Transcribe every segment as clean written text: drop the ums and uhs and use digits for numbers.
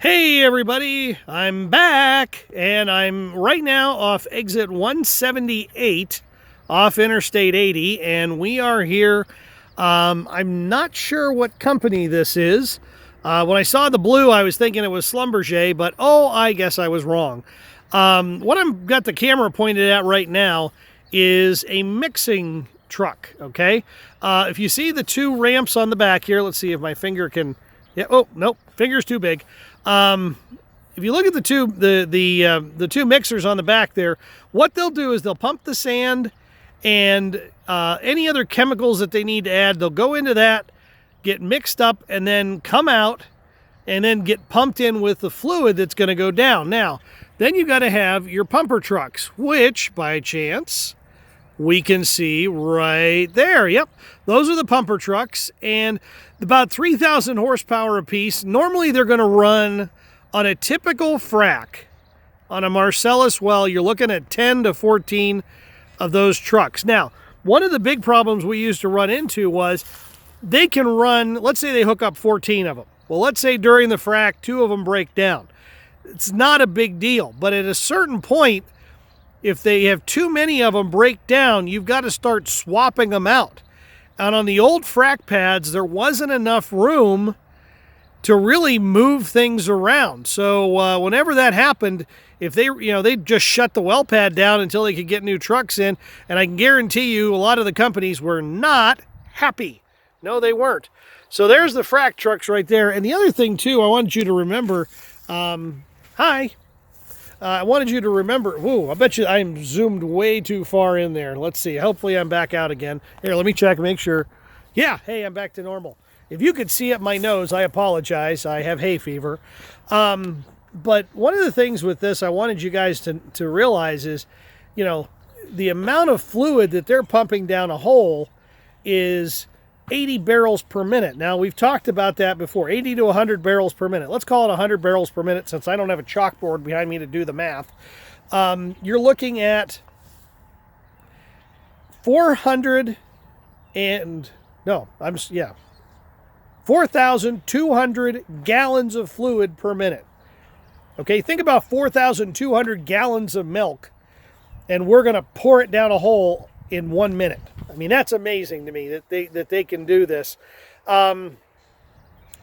Hey everybody, I'm back, and I'm right now off exit 178 off Interstate 80, and we are here. I'm not sure what company this is. When I saw the blue, I was thinking it was Schlumberger, but I guess I was wrong. What I've got the camera pointed at right now is a mixing truck, okay? If you see the two ramps on the back here, let's see if my finger can... Yeah, oh, nope, finger's too big. If you look at the two mixers on the back there, what they'll do is they'll pump the sand and any other chemicals that they need to add. They'll go into that, get mixed up, and then come out and then get pumped in with the fluid that's going to go down. Now, then you got to have your pumper trucks, which by chance we can see right there. Yep, those are the pumper trucks, and about 3,000 horsepower apiece. Normally they're going to run on a typical frac. On a Marcellus well, you're looking at 10 to 14 of those trucks. Now, one of the big problems we used to run into was they can run, let's say they hook up 14 of them. Well, let's say during the frac, 2 of them break down. It's not a big deal, but at a certain point, if they have too many of them break down, you've got to start swapping them out. And on the old frac pads, there wasn't enough room to really move things around. So whenever that happened, if they just shut the well pad down until they could get new trucks in, and I can guarantee you a lot of the companies were not happy. No, they weren't. So there's the frac trucks right there. And the other thing too, I wanted you to remember, I wanted you to remember, I bet you I'm zoomed way too far in there. Let's see. Hopefully I'm back out again. Here, let me check, make sure. Yeah, hey, I'm back to normal. If you could see up my nose, I apologize. I have hay fever. But one of the things with this I wanted you guys to realize is, the amount of fluid that they're pumping down a hole is 80 barrels per minute. Now, we've talked about that before, 80 to 100 barrels per minute. Let's call it 100 barrels per minute since I don't have a chalkboard behind me to do the math. You're looking at 4,200 gallons of fluid per minute. Okay, think about 4,200 gallons of milk, and we're going to pour it down a hole in 1 minute. I mean, that's amazing to me that they can do this.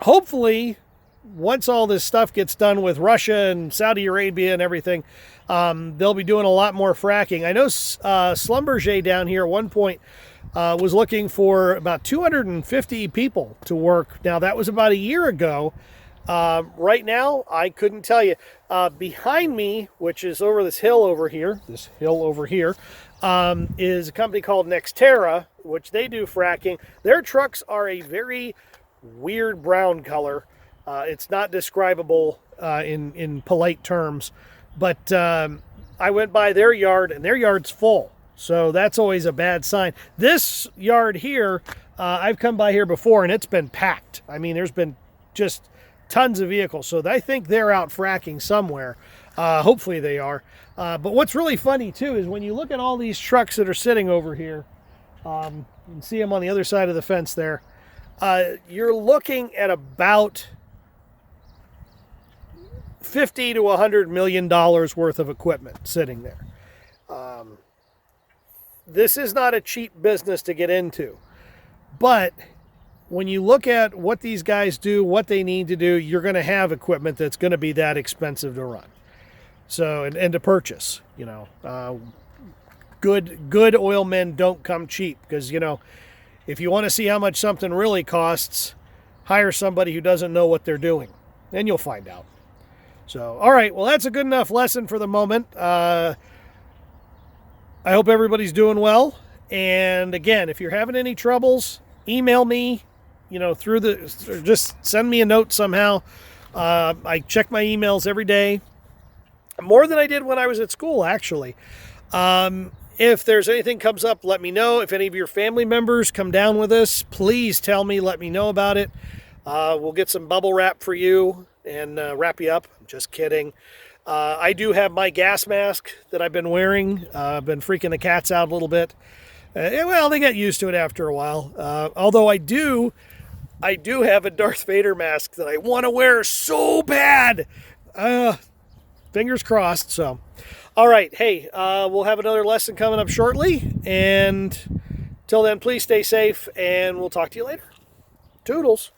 Hopefully, once all this stuff gets done with Russia and Saudi Arabia and everything, they'll be doing a lot more fracking. I know Schlumberger down here at one point was looking for about 250 people to work. Now, that was about a year ago. Right now, I couldn't tell you. Behind me, which is over this hill over here, is a company called Nexterra, which they do fracking. Their trucks are a very weird brown color. It's not describable in polite terms, but I went by their yard, and their yard's full. So that's always a bad sign. This yard here, I've come by here before, and it's been packed. I mean, there's been just tons of vehicles. So I think they're out fracking somewhere. Hopefully they are. But what's really funny too is when you look at all these trucks that are sitting over here, you can see them on the other side of the fence there. You're looking at about $50 to $100 million worth of equipment sitting there. This is not a cheap business to get into, but when you look at what these guys do, what they need to do, you're going to have equipment that's going to be that expensive to run. So, and to purchase, good oil men don't come cheap because, if you want to see how much something really costs, hire somebody who doesn't know what they're doing, and you'll find out. So, all right, well, that's a good enough lesson for the moment. I hope everybody's doing well. And again, if you're having any troubles, email me, just send me a note somehow. I check my emails every day, more than I did when I was at school, actually. If there's anything comes up, let me know. If any of your family members come down with us, please tell me, let me know about it. We'll get some bubble wrap for you and wrap you up. I'm just kidding. I do have my gas mask that I've been wearing. I've been freaking the cats out a little bit. Well, they get used to it after a while. Although I do I do have a Darth Vader mask that I want to wear so bad. Fingers crossed. So, all right. Hey, we'll have another lesson coming up shortly. And till then, please stay safe, and we'll talk to you later. Toodles.